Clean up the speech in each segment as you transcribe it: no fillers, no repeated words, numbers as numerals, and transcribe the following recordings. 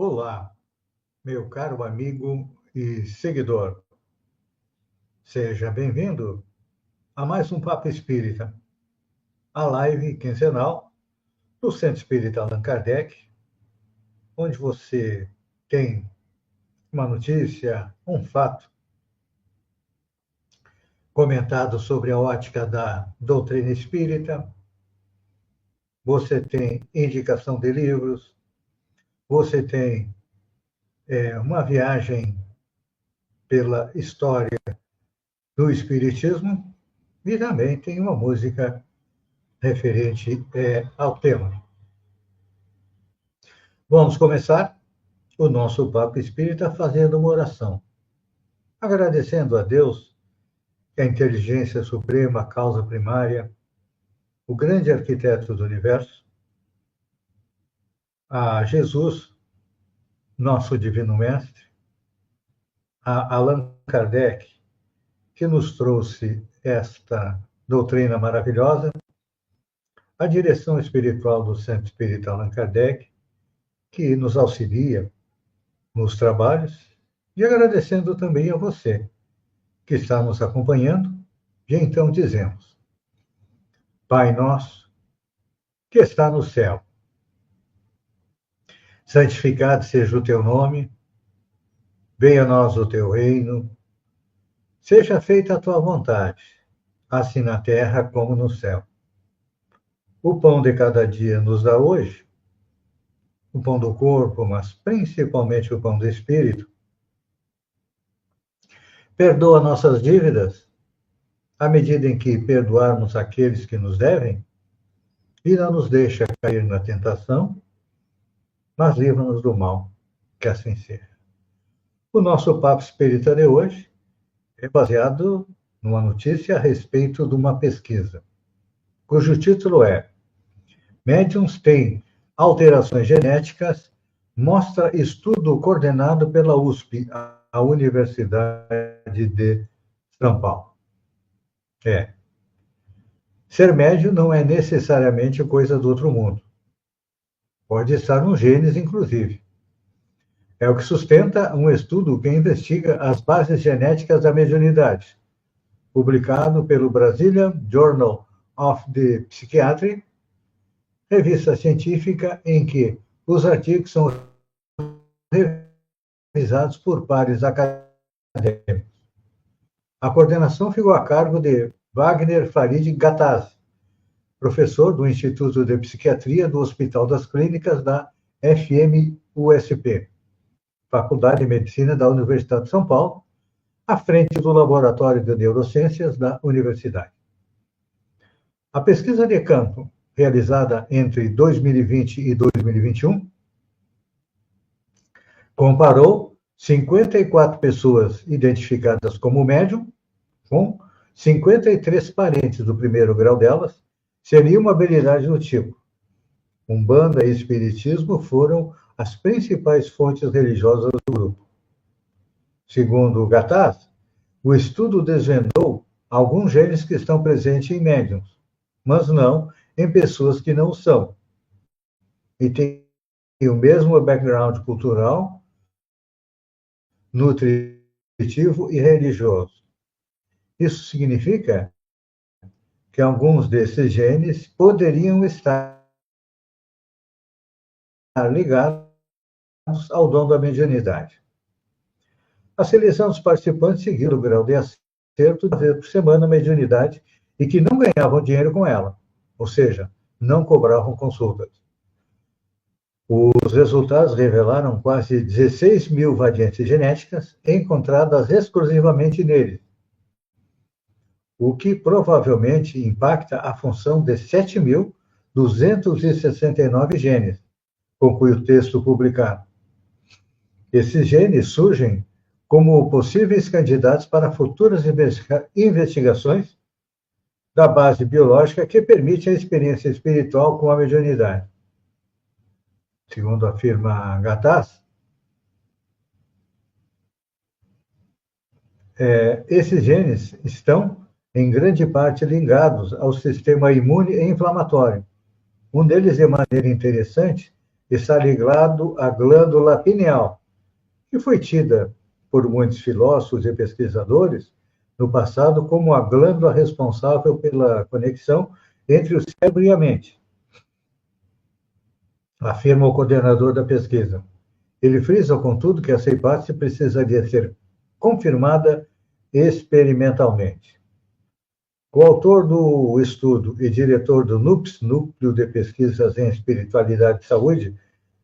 Olá, meu caro amigo e seguidor. Seja bem-vindo a mais um Papo Espírita, a live quinzenal do Centro Espírita Allan Kardec, onde você tem uma notícia, um fato comentado sobre a ótica da doutrina espírita, você tem indicação de livros, você tem uma viagem pela história do Espiritismo e também tem uma música referente ao tema. Vamos começar o nosso Papo Espírita fazendo uma oração, agradecendo a Deus, que é a inteligência suprema, a causa primária, o grande arquiteto do universo, a Jesus, nosso divino mestre, a Allan Kardec, que nos trouxe esta doutrina maravilhosa, a direção espiritual do Centro Espírita Allan Kardec, que nos auxilia nos trabalhos, e agradecendo também a você que está nos acompanhando, e então dizemos: Pai nosso, que está no céu, santificado seja o teu nome, venha a nós o teu reino, seja feita a tua vontade, assim na terra como no céu. O pão de cada dia nos dá hoje, o pão do corpo, mas principalmente o pão do espírito. Perdoa nossas dívidas, à medida em que perdoarmos aqueles que nos devem, e não nos deixa cair na tentação, mas livra-nos do mal, que assim seja. O nosso Papo Espírita de hoje é baseado numa notícia a respeito de uma pesquisa, cujo título é Médiuns têm alterações genéticas, mostra estudo coordenado pela USP, a Universidade de São Paulo. Ser médium não é necessariamente coisa do outro mundo. Pode estar nos genes, inclusive. É o que sustenta um estudo que investiga as bases genéticas da mediunidade, publicado pelo Brazilian Journal of the Psychiatry, revista científica em que os artigos são revisados por pares acadêmicos. A coordenação ficou a cargo de Wagner Farid Gattaz, professor do Instituto de Psiquiatria do Hospital das Clínicas da FMUSP, Faculdade de Medicina da Universidade de São Paulo, à frente do Laboratório de Neurociências da Universidade. A pesquisa de campo, realizada entre 2020 e 2021, comparou 54 pessoas identificadas como médium com 53 parentes do primeiro grau delas, sem nenhuma habilidade do tipo. Umbanda e Espiritismo foram as principais fontes religiosas do grupo. Segundo Gattaz, o estudo desvendou alguns genes que estão presentes em médiums, mas não em pessoas que não são, e têm o mesmo background cultural, nutritivo e religioso. Isso significa que alguns desses genes poderiam estar ligados ao dom da mediunidade. A seleção dos participantes seguiu o grau de acerto de uma vez por semana a mediunidade e que não ganhavam dinheiro com ela, ou seja, não cobravam consultas. Os resultados revelaram quase 16 mil variantes genéticas encontradas exclusivamente neles, o que provavelmente impacta a função de 7.269 genes, conclui o texto publicado. Esses genes surgem como possíveis candidatos para futuras investigações da base biológica que permite a experiência espiritual com a mediunidade. Segundo afirma Gattas, esses genes estão, em grande parte, ligados ao sistema imune e inflamatório. Um deles, de maneira interessante, está ligado à glândula pineal, que foi tida por muitos filósofos e pesquisadores no passado como a glândula responsável pela conexão entre o cérebro e a mente, afirma o coordenador da pesquisa. Ele frisa, contudo, que essa hipótese precisaria ser confirmada experimentalmente. O autor do estudo e diretor do NUPS, Núcleo de Pesquisas em Espiritualidade e Saúde,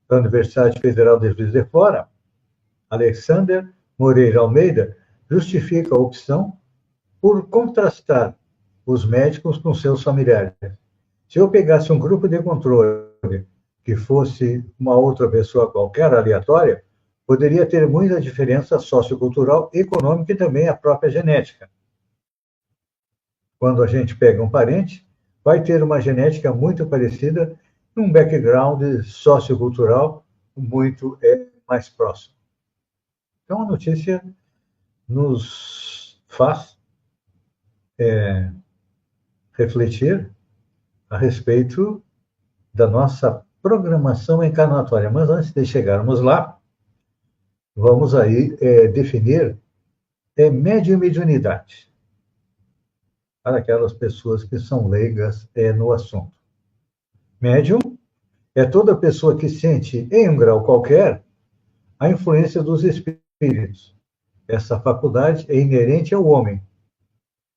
da Universidade Federal de Juiz de Fora, Alexander Moreira Almeida, justifica a opção por contrastar os médicos com seus familiares. Se eu pegasse um grupo de controle que fosse uma outra pessoa qualquer, aleatória, poderia ter muita diferença sociocultural, econômica e também a própria genética. Quando a gente pega um parente, vai ter uma genética muito parecida, um background sociocultural muito mais próximo. Então, a notícia nos faz refletir a respeito da nossa programação encarnatória. Mas antes de chegarmos lá, vamos aí definir mediunidade para aquelas pessoas que são leigas no assunto. Médium é toda pessoa que sente, em um grau qualquer, a influência dos espíritos. Essa faculdade é inerente ao homem.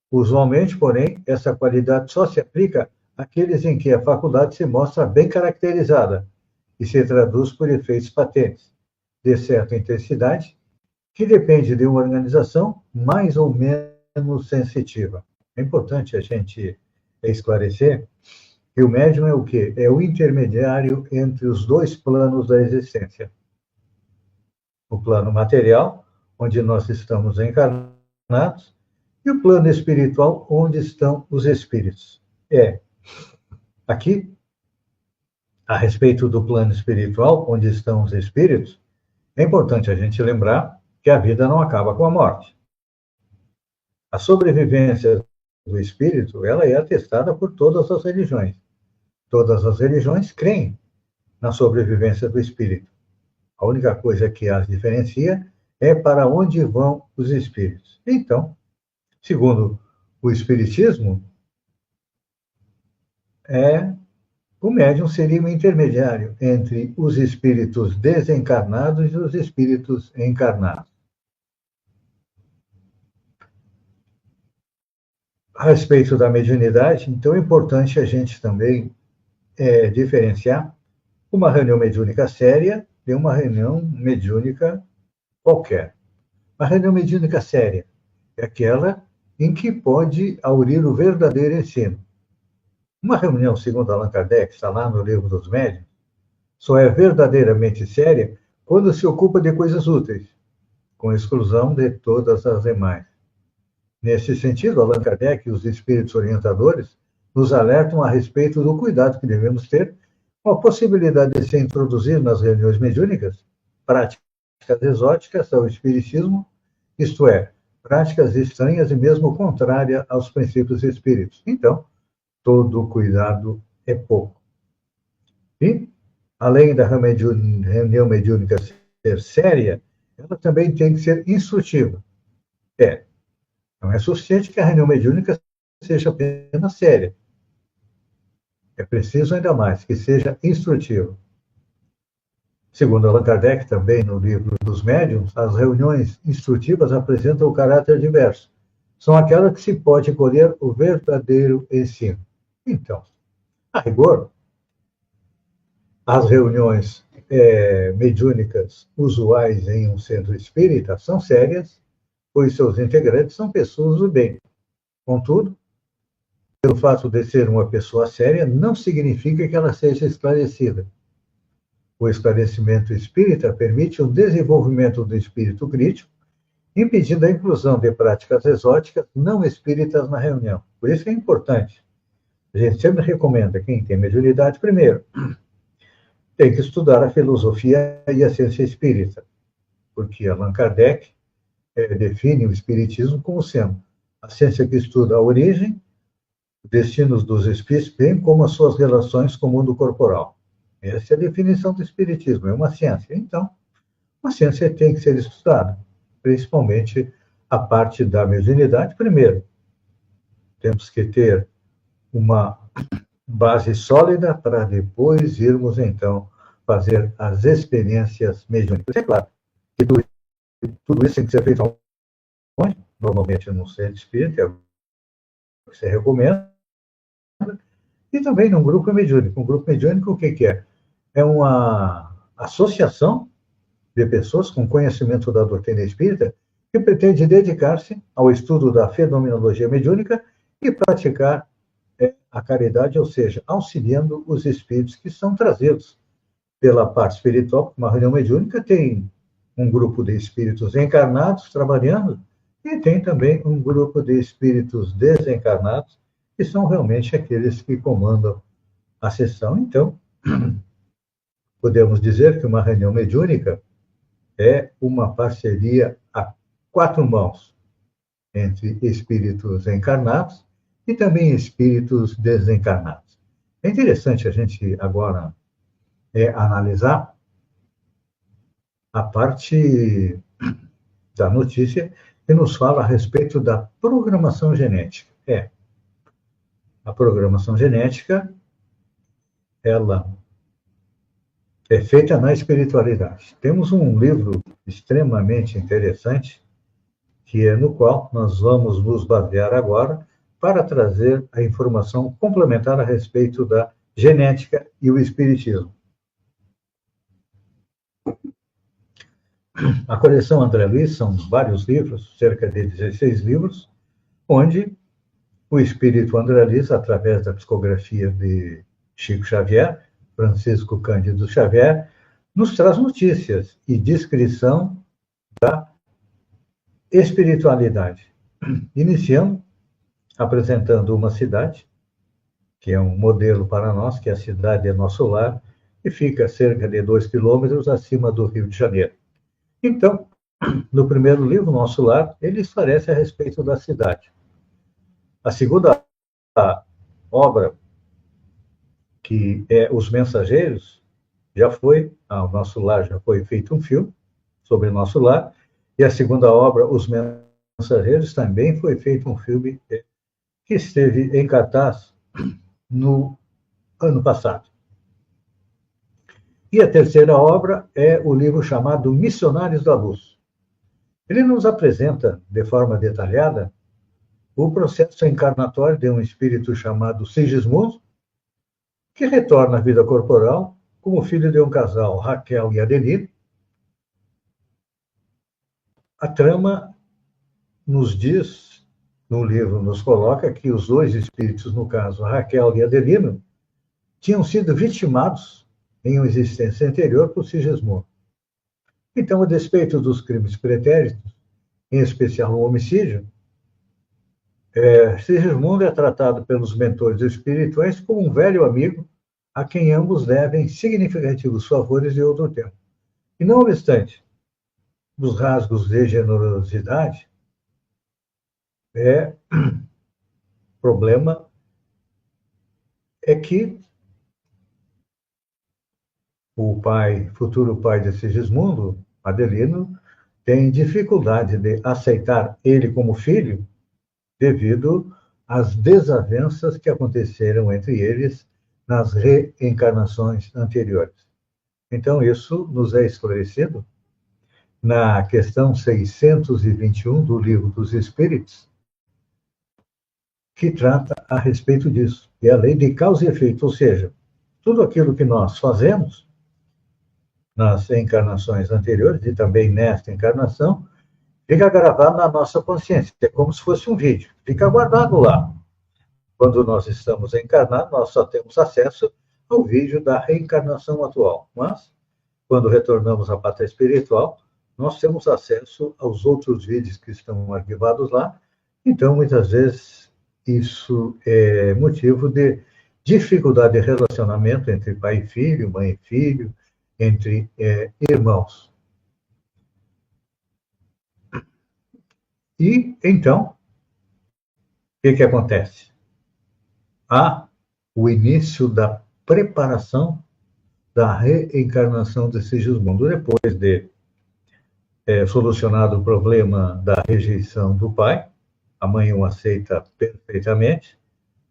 Usualmente, porém, essa qualidade só se aplica àqueles em que a faculdade se mostra bem caracterizada e se traduz por efeitos patentes, de certa intensidade, que depende de uma organização mais ou menos sensitiva. É importante a gente esclarecer que o médium é o quê? É o intermediário entre os dois planos da existência. O plano material, onde nós estamos encarnados, e o plano espiritual, onde estão os espíritos. Aqui, a respeito do plano espiritual, onde estão os espíritos, é importante a gente lembrar que a vida não acaba com a morte. A sobrevivência do espírito, ela é atestada por todas as religiões. Todas as religiões creem na sobrevivência do espírito. A única coisa que as diferencia é para onde vão os espíritos. Então, segundo o espiritismo, o médium seria um intermediário entre os espíritos desencarnados e os espíritos encarnados. A respeito da mediunidade, então é importante a gente também diferenciar uma reunião mediúnica séria de uma reunião mediúnica qualquer. A reunião mediúnica séria é aquela em que pode aurir o verdadeiro ensino. Uma reunião, segundo Allan Kardec, está lá no Livro dos Médiuns, só é verdadeiramente séria quando se ocupa de coisas úteis, com exclusão de todas as demais. Nesse sentido, Allan Kardec e os espíritos orientadores nos alertam a respeito do cuidado que devemos ter com a possibilidade de se introduzir nas reuniões mediúnicas práticas exóticas ao espiritismo, isto é, práticas estranhas e mesmo contrárias aos princípios espíritos. Então, todo cuidado é pouco. E, além da reunião mediúnica ser séria, ela também tem que ser instrutiva. Não é suficiente que a reunião mediúnica seja apenas séria. É preciso ainda mais que seja instrutiva. Segundo Allan Kardec, também no livro dos Médiuns, as reuniões instrutivas apresentam o caráter diverso. São aquelas que se pode colher o verdadeiro ensino. Então, a rigor, as reuniões mediúnicas usuais em um centro espírita são sérias, pois seus integrantes são pessoas do bem. Contudo, pelo fato de ser uma pessoa séria, não significa que ela seja esclarecida. O esclarecimento espírita permite o desenvolvimento do espírito crítico, impedindo a inclusão de práticas exóticas não espíritas na reunião. Por isso é importante. A gente sempre recomenda quem tem mediunidade, primeiro, tem que estudar a filosofia e a ciência espírita, porque Allan Kardec define o espiritismo como sendo a ciência que estuda a origem, destinos dos espíritos, bem como as suas relações com o mundo corporal. Essa é a definição do espiritismo, é uma ciência. Então, uma ciência tem que ser estudada, principalmente a parte da mediunidade. Primeiro, temos que ter uma base sólida para depois irmos, então, fazer as experiências mediúnicas. É claro que tudo isso tem que ser feito onde? Normalmente no centro espírita, é o que você recomenda, e também num grupo mediúnico. Um grupo mediúnico, o que é? É uma associação de pessoas com conhecimento da doutrina espírita que pretende dedicar-se ao estudo da fenomenologia mediúnica e praticar a caridade, ou seja, auxiliando os espíritos que são trazidos pela parte espiritual. Uma reunião mediúnica tem um grupo de espíritos encarnados trabalhando e tem também um grupo de espíritos desencarnados, que são realmente aqueles que comandam a sessão. Então, podemos dizer que uma reunião mediúnica é uma parceria a quatro mãos entre espíritos encarnados e também espíritos desencarnados. É interessante a gente agora analisar a parte da notícia que nos fala a respeito da programação genética. A programação genética, ela é feita na espiritualidade. Temos um livro extremamente interessante, que é no qual nós vamos nos basear agora para trazer a informação complementar a respeito da genética e o espiritismo. A coleção André Luiz são vários livros, cerca de 16 livros, onde o espírito André Luiz, através da psicografia de Chico Xavier, Francisco Cândido Xavier, nos traz notícias e descrição da espiritualidade. Iniciando apresentando uma cidade, que é um modelo para nós, que a cidade é nosso lar, e fica a cerca de 2 quilômetros acima do Rio de Janeiro. Então, no primeiro livro, Nosso Lar, ele esclarece a respeito da cidade. A segunda obra, que é Os Mensageiros, o Nosso Lar já foi feito um filme sobre Nosso Lar, e a segunda obra, Os Mensageiros, também foi feito um filme que esteve em cartaz no ano passado. E a terceira obra é o livro chamado Missionários da Luz. Ele nos apresenta, de forma detalhada, o processo encarnatório de um espírito chamado Sigismundo, que retorna à vida corporal como filho de um casal, Raquel e Adelino. A trama nos diz, no livro nos coloca, que os dois espíritos, no caso, Raquel e Adelino, tinham sido vitimados em uma existência anterior por Sigismundo. Então, a despeito dos crimes pretéritos, em especial o homicídio, Sigismundo é tratado pelos mentores espirituais como um velho amigo a quem ambos devem significativos favores de outro tempo. E não obstante dos rasgos de generosidade, problema é que o futuro pai de Sigismundo, Adelino, tem dificuldade de aceitar ele como filho devido às desavenças que aconteceram entre eles nas reencarnações anteriores. Então, isso nos é esclarecido na questão 621 do Livro dos Espíritos, que trata a respeito disso. É a lei de causa e efeito, ou seja, tudo aquilo que nós fazemos nas encarnações anteriores e também nesta encarnação, fica gravado na nossa consciência. É como se fosse um vídeo, fica guardado lá. Quando nós estamos encarnados, nós só temos acesso ao vídeo da reencarnação atual. Mas, quando retornamos à pátria espiritual, nós temos acesso aos outros vídeos que estão arquivados lá. Então, muitas vezes, isso é motivo de dificuldade de relacionamento entre pai e filho, mãe e filho, entre irmãos. E, então, o que acontece? Há o início da preparação da reencarnação de Sigismundo, depois de solucionado o problema da rejeição do pai. A mãe o aceita perfeitamente,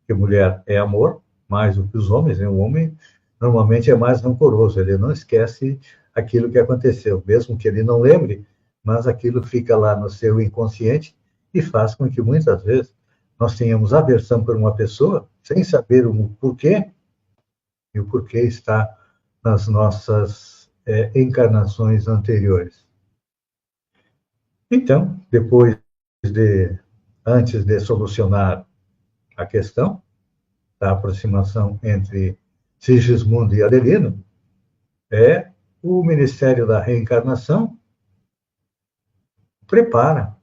que mulher é amor, mais do que os homens, né? O homem normalmente é mais rancoroso, ele não esquece aquilo que aconteceu, mesmo que ele não lembre, mas aquilo fica lá no seu inconsciente e faz com que muitas vezes nós tenhamos aversão por uma pessoa sem saber o porquê, e o porquê está nas nossas encarnações anteriores. Então, antes de solucionar a questão da aproximação entre Sigismundo e Adelino, o Ministério da Reencarnação prepara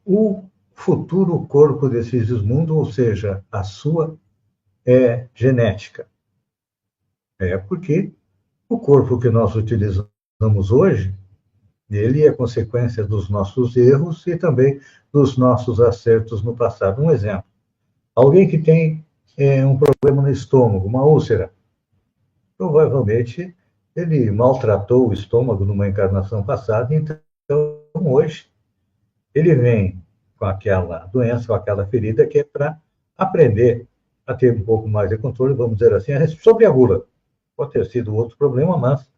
o futuro corpo de Sigismundo, ou seja, a sua genética. Porque o corpo que nós utilizamos hoje, ele é consequência dos nossos erros e também dos nossos acertos no passado. Um exemplo, alguém que tem um problema no estômago, uma úlcera, provavelmente ele maltratou o estômago numa encarnação passada, então hoje ele vem com aquela doença, com aquela ferida, que é para aprender a ter um pouco mais de controle, vamos dizer assim, sobre a gula. Pode ter sido outro problema, mas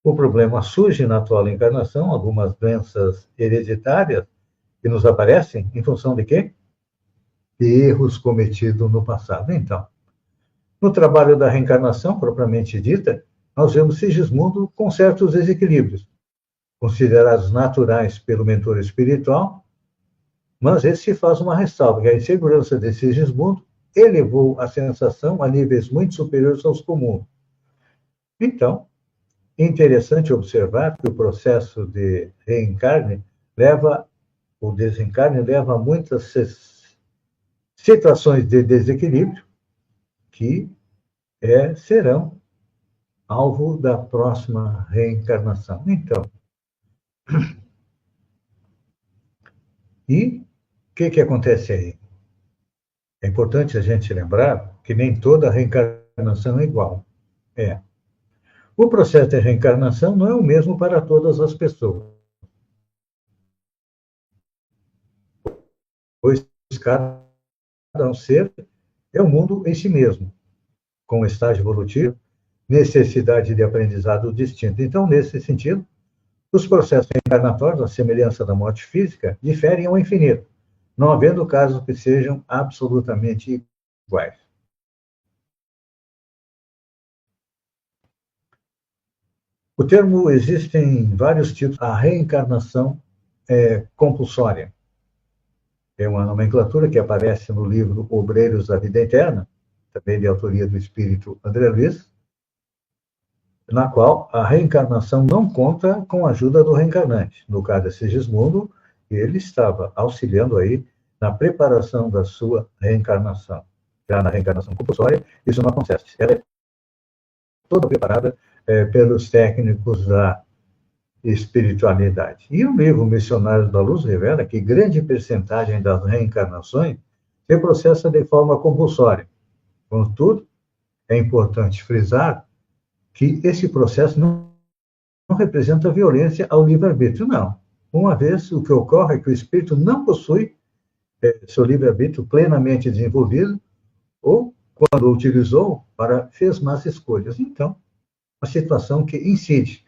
o problema surge na atual encarnação, algumas doenças hereditárias que nos aparecem em função de quê? De erros cometidos no passado. Então, no trabalho da reencarnação, propriamente dita, nós vemos Sigismundo com certos desequilíbrios, considerados naturais pelo mentor espiritual, mas esse se faz uma ressalva, que a insegurança de Sigismundo elevou a sensação a níveis muito superiores aos comuns. Então, é interessante observar que o processo de desencarne leva a muitas situações de desequilíbrio que serão alvo da próxima reencarnação. Então, e o que acontece aí? É importante a gente lembrar que nem toda reencarnação é igual. O processo de reencarnação não é o mesmo para todas as pessoas, pois cada ser é um mundo em si mesmo, com estágio evolutivo, necessidade de aprendizado distinto. Então, nesse sentido, os processos reencarnatórios, à semelhança da morte física, diferem ao infinito, não havendo casos que sejam absolutamente iguais. O termo, existem vários tipos. A reencarnação compulsória. É uma nomenclatura que aparece no livro Obreiros da Vida Eterna, também de autoria do espírito André Luiz, na qual a reencarnação não conta com a ajuda do reencarnante. No caso de Sigismundo, ele estava auxiliando aí na preparação da sua reencarnação. Já na reencarnação compulsória, isso não acontece. Ela é toda preparada pelos técnicos da espiritualidade. E o livro Missionários da Luz revela que grande percentagem das reencarnações se processa de forma compulsória. Contudo, é importante frisar que esse processo não representa violência ao livre-arbítrio, não. Uma vez, o que ocorre é que o espírito não possui seu livre-arbítrio plenamente desenvolvido, ou, quando o utilizou, fez más escolhas. Então, situação que incide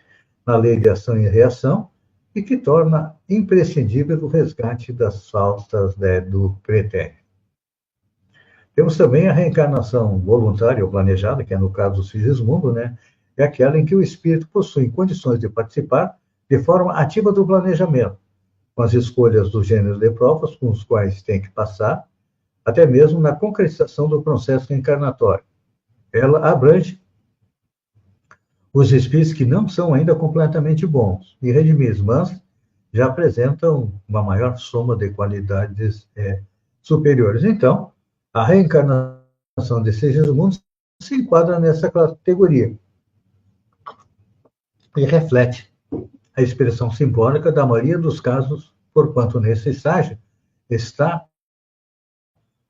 na lei de ação e reação e que torna imprescindível o resgate das faltas do pretérito. Temos também a reencarnação voluntária ou planejada, que é no caso do Sigismundo, né? É aquela em que o espírito possui condições de participar de forma ativa do planejamento, com as escolhas dos gêneros de provas com os quais tem que passar, até mesmo na concretização do processo encarnatório. Ela abrange os espíritos que não são ainda completamente bons e redimidos, mas já apresentam uma maior soma de qualidades superiores. Então, a reencarnação de Sigismundo se enquadra nessa categoria e reflete a expressão simbólica da maioria dos casos, porquanto nesse estágio está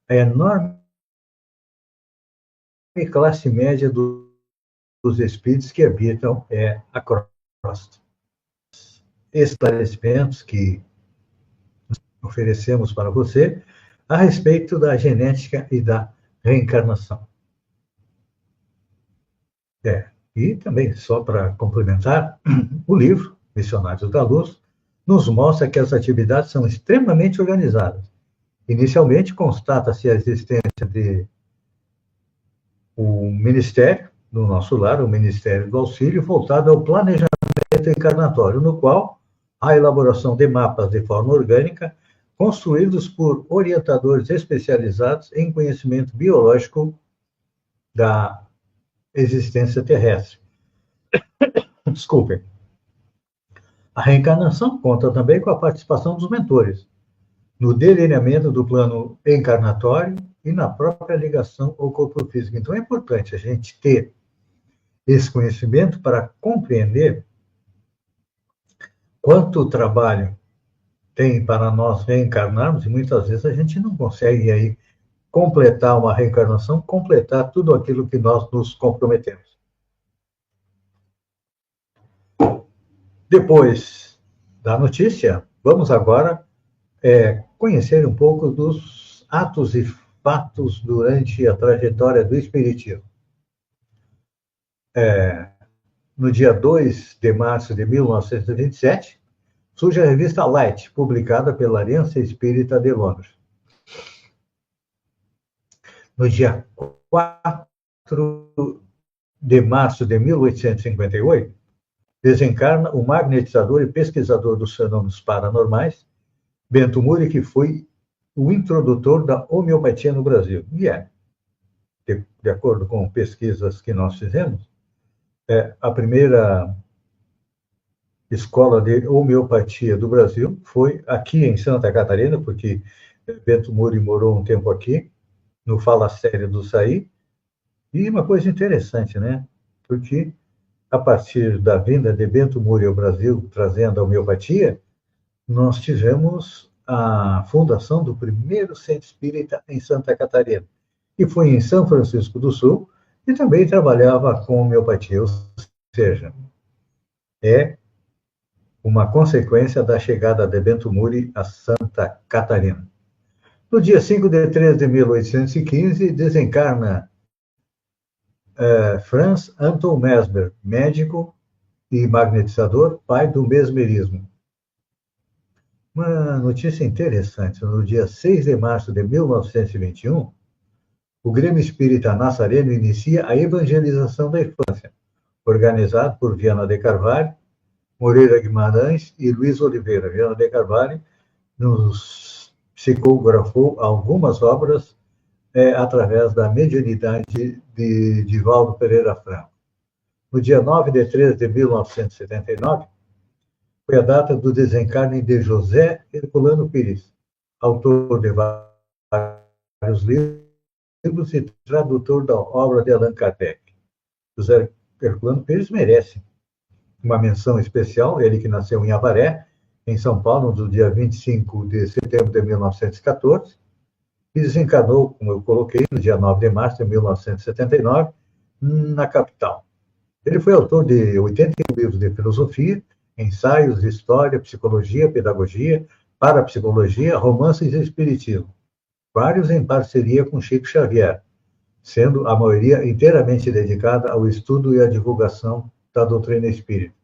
a enorme classe média dos espíritos que habitam a crosta. Esclarecimentos que oferecemos para você a respeito da genética e da reencarnação. E também, só para complementar, o livro Missionários da Luz nos mostra que as atividades são extremamente organizadas. Inicialmente, constata-se a existência de um ministério no nosso lar, o Ministério do Auxílio, voltado ao planejamento encarnatório, no qual há a elaboração de mapas de forma orgânica, construídos por orientadores especializados em conhecimento biológico da existência terrestre. Desculpem. A reencarnação conta também com a participação dos mentores, no delineamento do plano encarnatório e na própria ligação ao corpo físico. Então, é importante a gente ter esse conhecimento para compreender quanto trabalho tem para nós reencarnarmos, e muitas vezes a gente não consegue aí completar uma reencarnação, completar tudo aquilo que nós nos comprometemos. Depois da notícia, vamos agora conhecer um pouco dos atos e fatos durante a trajetória do Espiritismo. No dia 2 de março de 1927, surge a revista Light, publicada pela Aliança Espírita de Londres. No dia 4 de março de 1858, desencarna o magnetizador e pesquisador dos fenômenos paranormais, Bento Muri, que foi o introdutor da homeopatia no Brasil. E de acordo com pesquisas que nós fizemos, a primeira escola de homeopatia do Brasil foi aqui em Santa Catarina, porque Bento Muri morou um tempo aqui, no Fala Sério do Saí. E uma coisa interessante, né? Porque a partir da vinda de Bento Muri ao Brasil, trazendo a homeopatia, nós tivemos a fundação do primeiro centro espírita em Santa Catarina, que foi em São Francisco do Sul, e também trabalhava com homeopatia, ou seja, é uma consequência da chegada de Bento Muri a Santa Catarina. No dia 5 de 3 de 1815, desencarna Franz Anton Mesmer, médico e magnetizador, pai do mesmerismo. Uma notícia interessante: no dia 6 de março de 1921, o Grêmio Espírita Nazareno inicia a evangelização da infância, organizado por Viana de Carvalho, Moreira Guimarães e Luiz Oliveira. Viana de Carvalho nos psicografou algumas obras através da mediunidade de Divaldo Pereira Franco. No dia 9 de 13 de 1979, foi a data do desencarne de José Herculano Pires, autor de vários livros e tradutor da obra de Allan Kardec. José Herculano Pires merece uma menção especial, ele que nasceu em Avaré, em São Paulo, no dia 25 de setembro de 1914, e desencarnou, como eu coloquei, no dia 9 de março de 1979, na capital. Ele foi autor de 81 livros de filosofia, ensaios de história, psicologia, pedagogia, parapsicologia, romances e espiritismo, vários em parceria com Chico Xavier, sendo a maioria inteiramente dedicada ao estudo e à divulgação da doutrina espírita.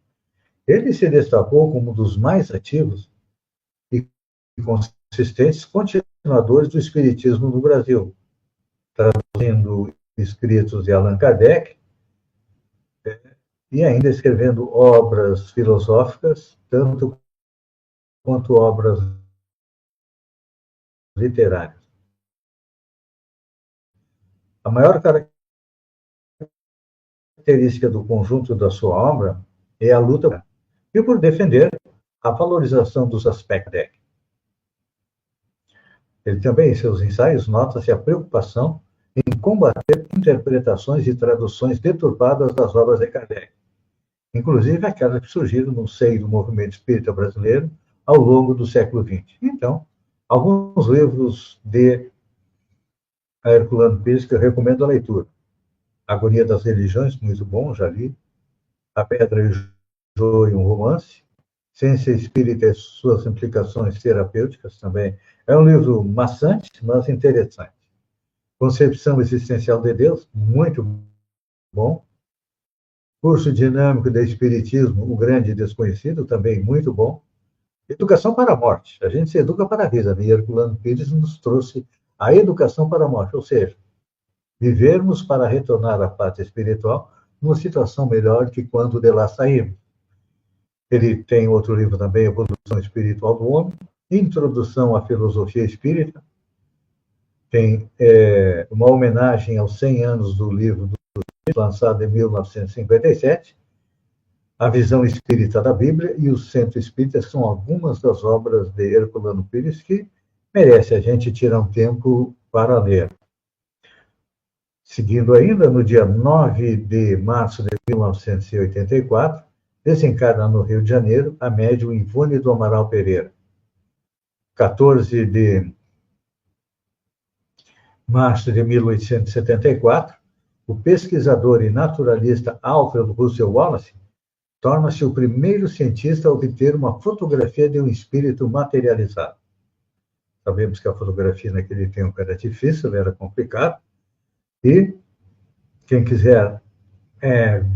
Ele se destacou como um dos mais ativos e consistentes continuadores do espiritismo no Brasil, traduzindo escritos de Allan Kardec e ainda escrevendo obras filosóficas, tanto quanto obras literárias. A maior característica do conjunto da sua obra é a luta e por defender a valorização dos aspectos. Ele também, em seus ensaios, nota-se a preocupação em combater interpretações e traduções deturpadas das obras de Kardec, inclusive aquelas que surgiram no seio do movimento espírita brasileiro ao longo do século XX. Então, alguns livros de Herculano Pires que eu recomendo a leitura. Agonia das Religiões, muito bom, já li. A Pedra e o Joio, um romance. Ciência Espírita e suas implicações terapêuticas, também. É um livro maçante, mas interessante. Concepção Existencial de Deus, muito bom. Curso Dinâmico de Espiritismo, O Grande Desconhecido, também muito bom. Educação para a Morte. A gente se educa para a vida. E Herculano Pires nos trouxe a educação para a morte, ou seja, vivermos para retornar à pátria espiritual numa situação melhor que quando de lá saímos. Ele tem outro livro também, Evolução Espiritual do Homem, Introdução à Filosofia Espírita. Tem uma homenagem aos 100 anos do livro lançado em 1957, A Visão Espírita da Bíblia e o Centro Espírita são algumas das obras de Herculano Pires que merece a gente tirar um tempo para ler. Seguindo ainda, no dia 9 de março de 1984, desencarna no Rio de Janeiro a médium Ivone do Amaral Pereira. 14 de março de 1874, o pesquisador e naturalista Alfred Russel Wallace torna-se o primeiro cientista a obter uma fotografia de um espírito materializado. Sabemos que a fotografia naquele tempo era difícil, era complicado, e quem quiser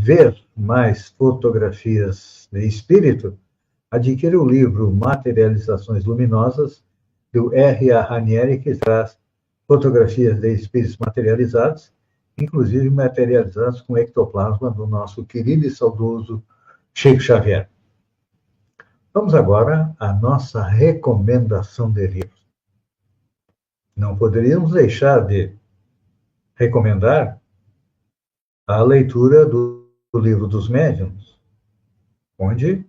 ver mais fotografias de espírito, adquire o livro Materializações Luminosas, do R.A. Ranieri, que traz fotografias de espíritos materializados, inclusive materializados com ectoplasma do nosso querido e saudoso Chico Xavier. Vamos agora à nossa recomendação de livros. Não poderíamos deixar de recomendar a leitura do Livro dos Médiuns, onde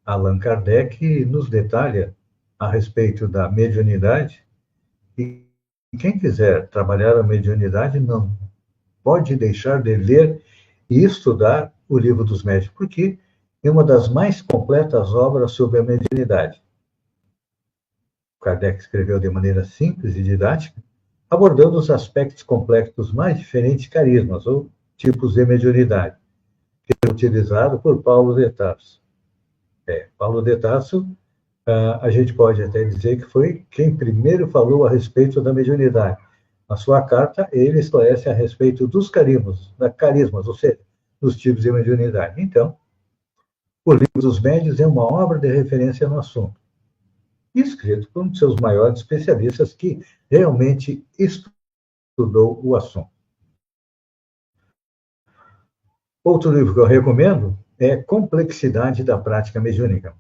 Allan Kardec nos detalha a respeito da mediunidade, e quem quiser trabalhar a mediunidade não pode deixar de ler e estudar o Livro dos Médiuns, porque é uma das mais completas obras sobre a mediunidade. Kardec escreveu de maneira simples e didática, abordando os aspectos complexos dos mais diferentes carismas ou tipos de mediunidade, que é utilizado por Paulo de Tarso. Paulo de Tarso, a gente pode até dizer que foi quem primeiro falou a respeito da mediunidade. Na sua carta, ele esclarece a respeito dos carismas, ou seja, dos tipos de mediunidade. Então, o Livro dos Médiuns é uma obra de referência no assunto, escrito por um dos seus maiores especialistas que realmente estudou o assunto. Outro livro que eu recomendo é Complexidade da Prática Mediúnica.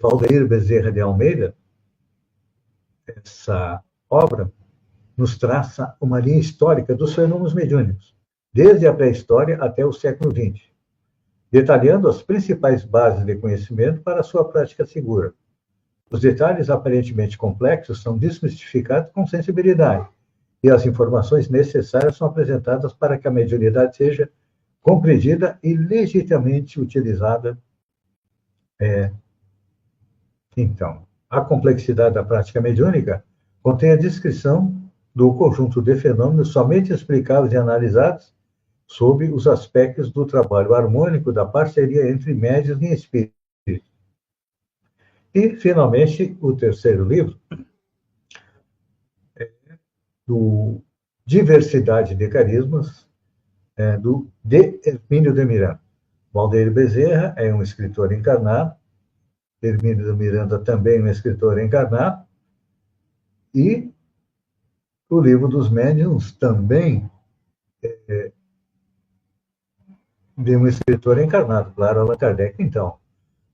Valdeir Bezerra de Almeida, essa obra nos traça uma linha histórica dos fenômenos mediúnicos, desde a pré-história até o século XX, detalhando as principais bases de conhecimento para a sua prática segura. Os detalhes aparentemente complexos são desmistificados com sensibilidade, e as informações necessárias são apresentadas para que a mediunidade seja compreendida e legitimamente utilizada. Então, a complexidade da prática mediúnica contém a descrição do conjunto de fenômenos somente explicáveis e analisados sob os aspectos do trabalho harmônico da parceria entre médiuns e espíritos. E, finalmente, o terceiro livro, do Diversidade de Carismas, de Hermínio de Miranda. Valdeir Bezerra é um escritor encarnado, Hermínio de Miranda também um escritor encarnado, e o livro dos médiuns também de um escritor encarnado, claro, Allan Kardec. Então,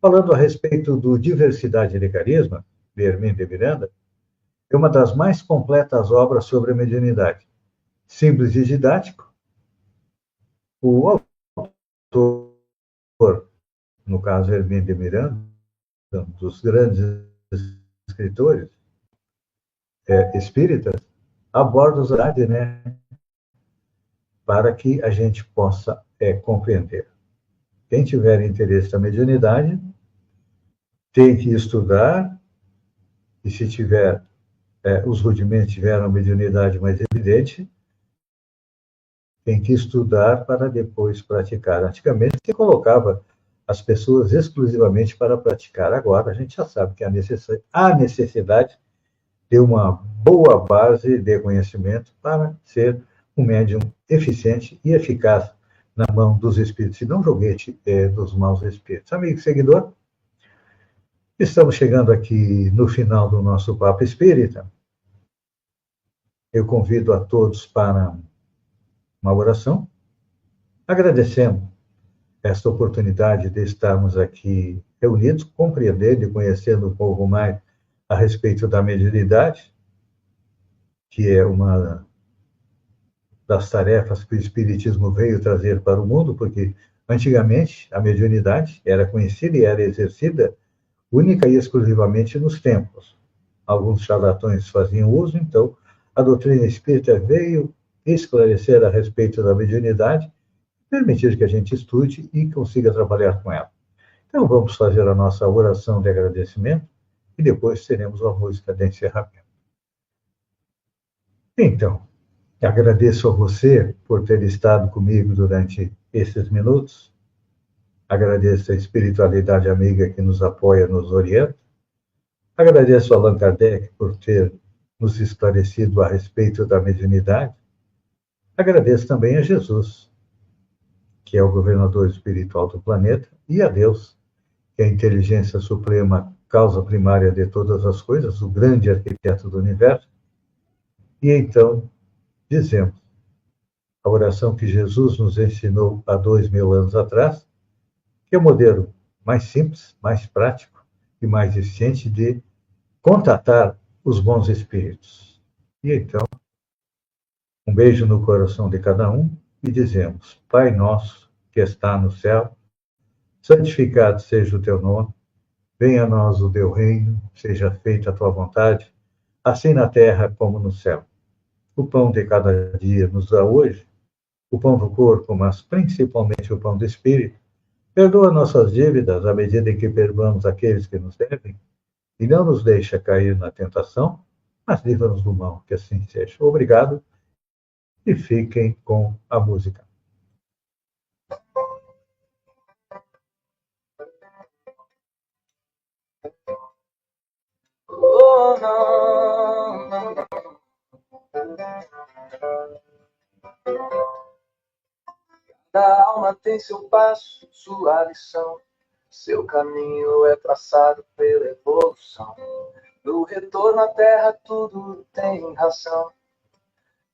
falando a respeito do Diversidade de Carisma, de Hermínio de Miranda, é uma das mais completas obras sobre a mediunidade. Simples e didático, o autor, no caso Hermínio de Miranda, um dos grandes escritores espíritas, aborda a verdade, né, para que a gente possa compreender. Quem tiver interesse na mediunidade tem que estudar, e se tiver os rudimentos tiveram a mediunidade mais evidente, tem que estudar para depois praticar. Antigamente se colocava as pessoas exclusivamente para praticar. Agora a gente já sabe que há necessidade de uma boa base de conhecimento para ser um médium eficiente e eficaz na mão dos espíritos, e não joguete dos maus espíritos. Amigo seguidor, estamos chegando aqui no final do nosso Papo Espírita. Eu convido a todos para uma oração, agradecendo esta oportunidade de estarmos aqui reunidos, compreendendo e conhecendo um pouco mais a respeito da mediunidade, que é uma das tarefas que o Espiritismo veio trazer para o mundo, porque antigamente a mediunidade era conhecida e era exercida única e exclusivamente nos templos. Alguns charlatões faziam uso, então a doutrina espírita veio esclarecer a respeito da mediunidade, permitir que a gente estude e consiga trabalhar com ela. Então vamos fazer a nossa oração de agradecimento e depois teremos a música de encerramento. Então, agradeço a você por ter estado comigo durante esses minutos. Agradeço a espiritualidade amiga que nos apoia, nos orienta. Agradeço a Allan Kardec por ter nos esclarecido a respeito da mediunidade. Agradeço também a Jesus, que é o governador espiritual do planeta, e a Deus, que é a inteligência suprema, causa primária de todas as coisas, o grande arquiteto do universo. E então, dizemos a oração que Jesus nos ensinou há 2000 anos atrás, que é o modelo mais simples, mais prático e mais eficiente de contatar os bons espíritos. E então, um beijo no coração de cada um e dizemos: Pai nosso que está no céu, santificado seja o teu nome, venha a nós o teu reino, seja feita a tua vontade, assim na terra como no céu. O pão de cada dia nos dá hoje, o pão do corpo, mas principalmente o pão do espírito. Perdoa nossas dívidas à medida em que perdoamos aqueles que nos devem, e não nos deixa cair na tentação, mas livra-nos do mal, que assim seja. Obrigado e fiquem com a música. Oh, não, não. Cada alma tem seu passo, sua lição. Seu caminho é traçado pela evolução. No retorno à terra tudo tem razão.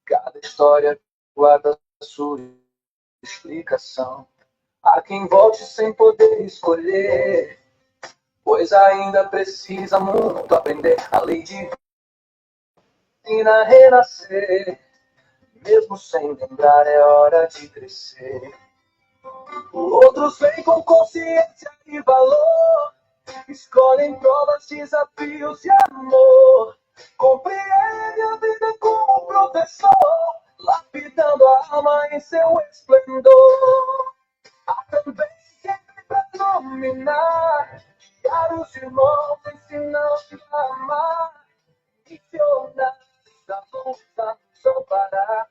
Cada história guarda sua explicação. Há quem volte sem poder escolher, pois ainda precisa muito aprender. A lei divina renascer, mesmo sem lembrar é hora de crescer. Outros vêm com consciência e valor, escolhem provas, desafios e amor. Compreende a vida como um professor, lapidando a alma em seu esplendor. Há também quem vem pra dominar, guiar os irmãos, ensinando a amar. Missionários da luta, só parar,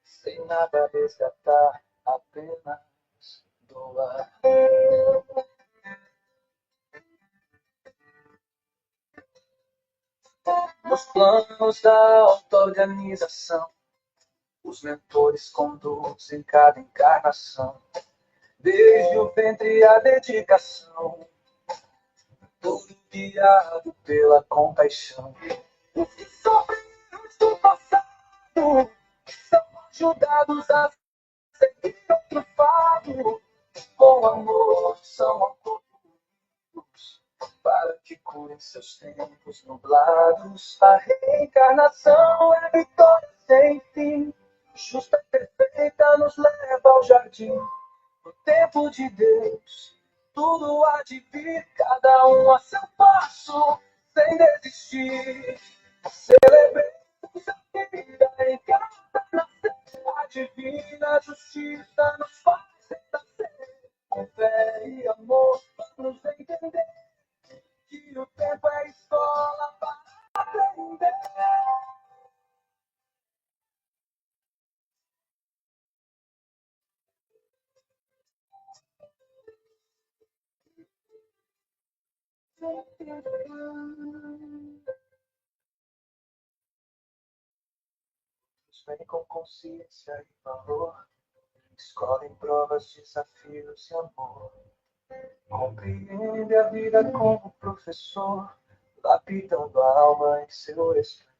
sem nada resgatar, apenas doar. Nos planos da auto-organização, os mentores conduzem cada encarnação. Desde o ventre a dedicação, tudo guiado pela compaixão. Os que sofrem do passado são ajudados a seguir outro fado. Com amor são acolhidos para que curem seus tempos nublados. A reencarnação é vitória sem fim, justa e perfeita nos leva ao jardim. No tempo de Deus, tudo há de vir, cada um a seu passo, sem desistir. Celebremos a vida em cada nascer, a divina justiça nos faz renascer. Com fé e amor, vamos entender que o tempo é escola para aprender. Vem com consciência e valor, escolhem provas, desafios e amor. Compreende a vida como professor, lapidando a alma em seu esplendor.